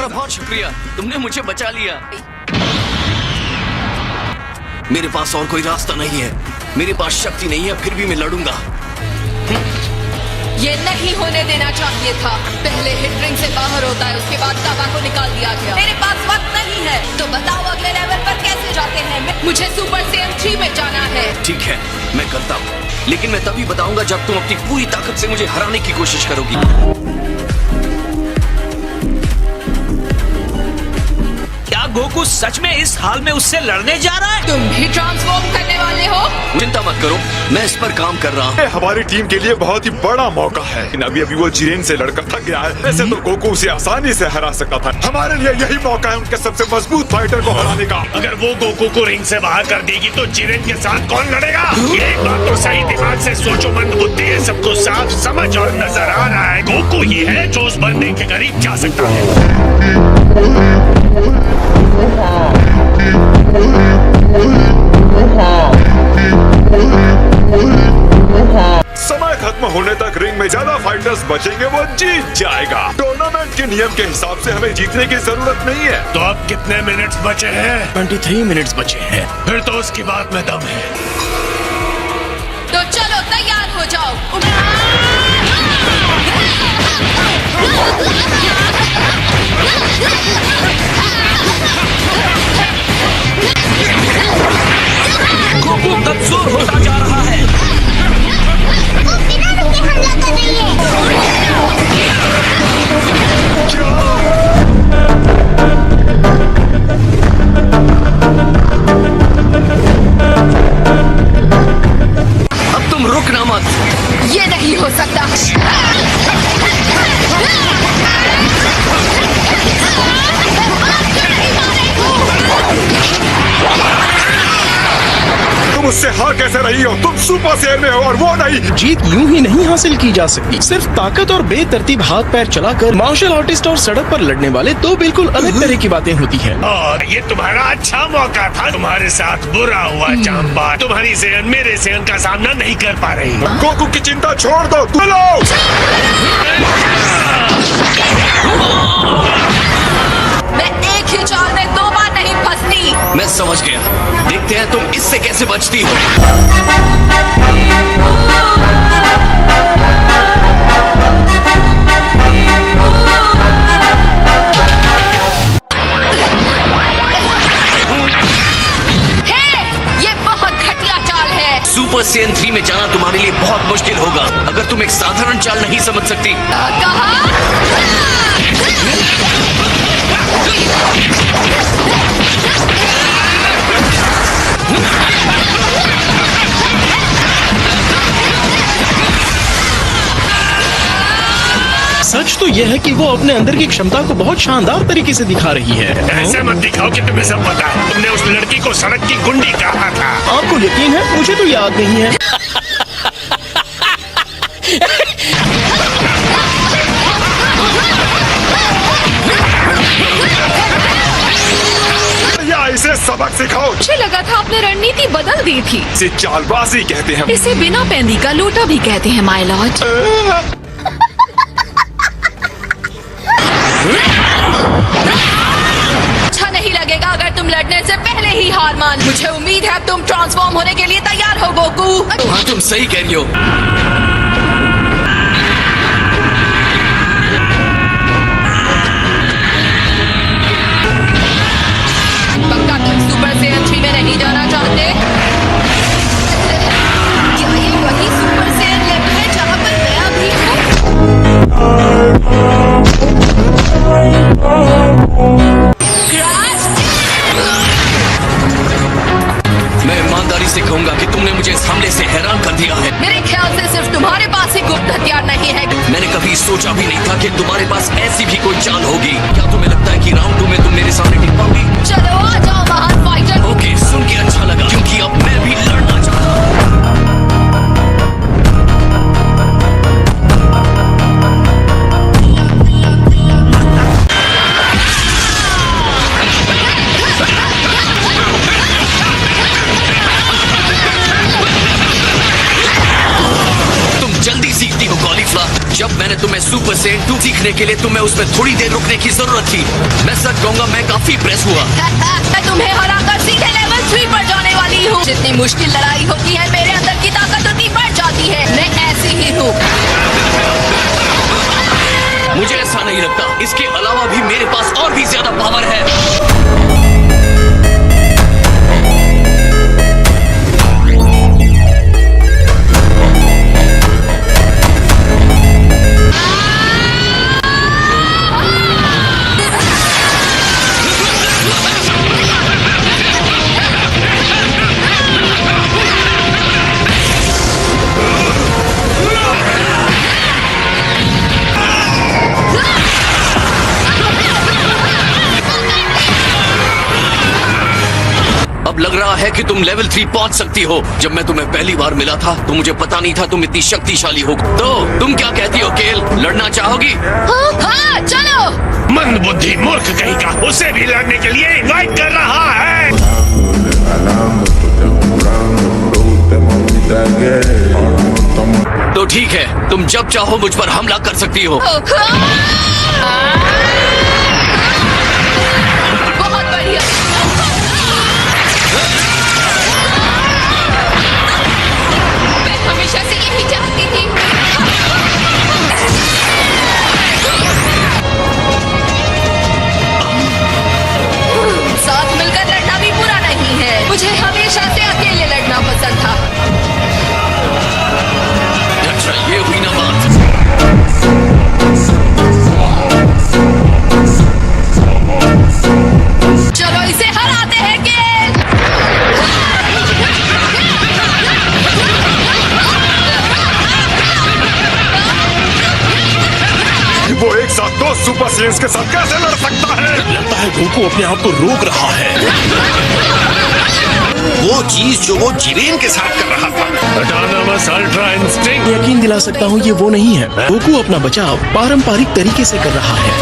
तुम्हारा बहुत शुक्रिया, तुमने मुझे बचा लिया। मेरे पास और कोई रास्ता नहीं है, मेरे पास शक्ति नहीं है, फिर भी मैं लड़ूंगा। ये नहीं होने देना चाहिए था। पहले हिट रिंग से बाहर होता है, उसके बाद ताबा को निकाल दिया गया। मेरे पास वक्त नहीं है, तो बताओ अगले लेवल पर कैसे जाते हैं? मुझे सुपर सैयन 3 में जाना है। ठीक है, मैं करता हूँ, लेकिन मैं तभी बताऊंगा जब तुम अपनी पूरी ताकत से मुझे हराने की कोशिश करोगी। क्या गोकू सच में इस हाल में उससे लड़ने जा रहा है? तुम भी ट्रांसफॉर्म करने वाले हो? चिंता मत करो, मैं इस पर काम कर रहा हूँ। हमारी टीम के लिए बहुत ही बड़ा मौका है। अभी वो जिरेन से लड़कर थक गया है। वैसे तो गोकू उसे आसानी से हरा सकता था। हमारे लिए यही मौका है उनके सबसे मजबूत फाइटर को हराने का। अगर वो गोकू को रिंग से बाहर कर देगी तो जिरेन के साथ कौन लड़ेगा? ये बात तो सही दिमाग से सोचो, मंद बुद्धि है, सबको साफ समझ और नजर आ रहा है। गोकू ही है जो उस बंदे के करीब जा सकता है। समय खत्म होने तक रिंग में ज्यादा फाइटर्स बचेंगे, वो जीत जाएगा। टूर्नामेंट के नियम के हिसाब से हमें जीतने की जरूरत नहीं है। तो अब कितने मिनट्स बचे हैं? 23 मिनट्स बचे हैं। फिर तो उसकी बात में दम है। तो चलो तैयार हो जाओ। गोकू कमजोर होता जा रहा है। वो बिना रुके हमला कर रही अब तुम रुकना मत। ये नहीं हो सकता। तुम उससे हार कैसे रही हो? तुम सुपर सैयन में हो और वो नहीं। जीत यूं ही नहीं हासिल की जा सकती। सिर्फ ताकत और बेतरतीब हाथ पैर चलाकर मार्शल आर्टिस्ट और सड़क पर लड़ने वाले दो बिल्कुल अलग तरह की बातें होती हैं। और ये तुम्हारा अच्छा मौका था। तुम्हारे साथ बुरा हुआ चांपा। तुम्हारी सेहन मेरे सेहन का सामना नहीं कर पा रही। गोकू की चिंता छोड़ दो। मैं एक ही चाल में 2 बार नहीं फंसती। मैं समझ गया, देखते हैं तुम इससे कैसे बचती हो। ये बहुत घटिया चाल है। सुपर सैयन 3 में जाना तुम्हारे लिए बहुत मुश्किल होगा अगर तुम एक साधारण चाल नहीं समझ सकती। सच तो यह है कि वो अपने अंदर की क्षमता को बहुत शानदार तरीके से दिखा रही है। ऐसे मत दिखाओ कि तुम्हें सब पता है। तुमने उस लड़की को सड़क की गुंडी कहा था। आपको यकीन है? मुझे तो याद नहीं है। या इसे सबक सिखाओ। मुझे लगा था आपने रणनीति बदल दी थी। इसे चालबाजी कहते हैं। इसे बिना पैंदी का लोटा भी कहते हैं माय लॉर्ड। अच्छा नहीं लगेगा अगर तुम लड़ने से पहले ही हार मान। मुझे उम्मीद है अब तुम ट्रांसफॉर्म होने के लिए तैयार हो गोकू। हाँ, तुम सही कह रही हो। पक्का तुम सुपर सैयन 3 में नहीं जाना चाहते? क्या ये वही सुपर सैयन लेवल है जहाँ पर मैं अभी हूँ? मैं ईमानदारी से कहूंगा कि तुमने मुझे इस हमले से हैरान कर दिया है। मेरे ख्याल से सिर्फ तुम्हारे पास ही गुप्त हथियार नहीं है। मैंने कभी सोचा भी नहीं था कि तुम्हारे पास ऐसी भी कोई चाल होगी। क्या तुम्हें लगता है कि राउंड 2 में तुम मेरे सामने टिक पाओगी? चलो आ जाओ महान फाइटर। ओके, सुन के अच्छा लगा, क्योंकि अब मैं भी लड़ना चाहता हूँ। तुम जल्दी सीखती हो कॉलीफ्लावर। जब मैंने मैंने तुम्हें सुपर सेन 2 सीखने के लिए तुम्हें उसमें थोड़ी देर रुकने की जरूरत थी। मैं सच कहूंगा मैं काफी प्रेस हुआ। मैं तुम्हें हराकर सीधे लेवल 3 पर जाने वाली हूँ। जितनी मुश्किल लड़ाई होती है मेरे अंदर की ताकत उतनी बढ़ जाती है। मैं ऐसी ही हूँ। मुझे ऐसा नहीं लगता। इसके अलावा भी मेरे पास और भी ज्यादा पावर है। अब लग रहा है कि तुम लेवल 3 पहुंच सकती हो। जब मैं तुम्हें पहली बार मिला था तो मुझे पता नहीं था तुम इतनी शक्तिशाली हो। तो तुम क्या कहती हो केल, लड़ना चाहोगी? हाँ, चलो। मंद बुद्धि मूर्ख कहीं का उसे भी लड़ने के लिए इनवाइट कर रहा है। तो ठीक है, तुम जब चाहो मुझ पर हमला कर सकती हो। बहुत बढ़िया। मैं हमेशा से यही चाहती थी। साथ मिलकर लड़ना भी बुरा नहीं है। मुझे हमेशा से अकेले लड़ना पसंद था। अच्छा, ये हुई ना बात। चलो इसे हराते हैं केल। वो एक साथ 2 सुपर सेन्स के साथ कैसे लड़ सकता है? लगता है गोकू अपने आप को रोक रहा है। वो चीज जो वो जिरेन के साथ कर रहा था, ऑटोनोमस अल्ट्रा इंस्टिंक्ट। यकीन दिला सकता हूँ ये वो नहीं है। गोकू अपना बचाव पारंपरिक तरीके से कर रहा है।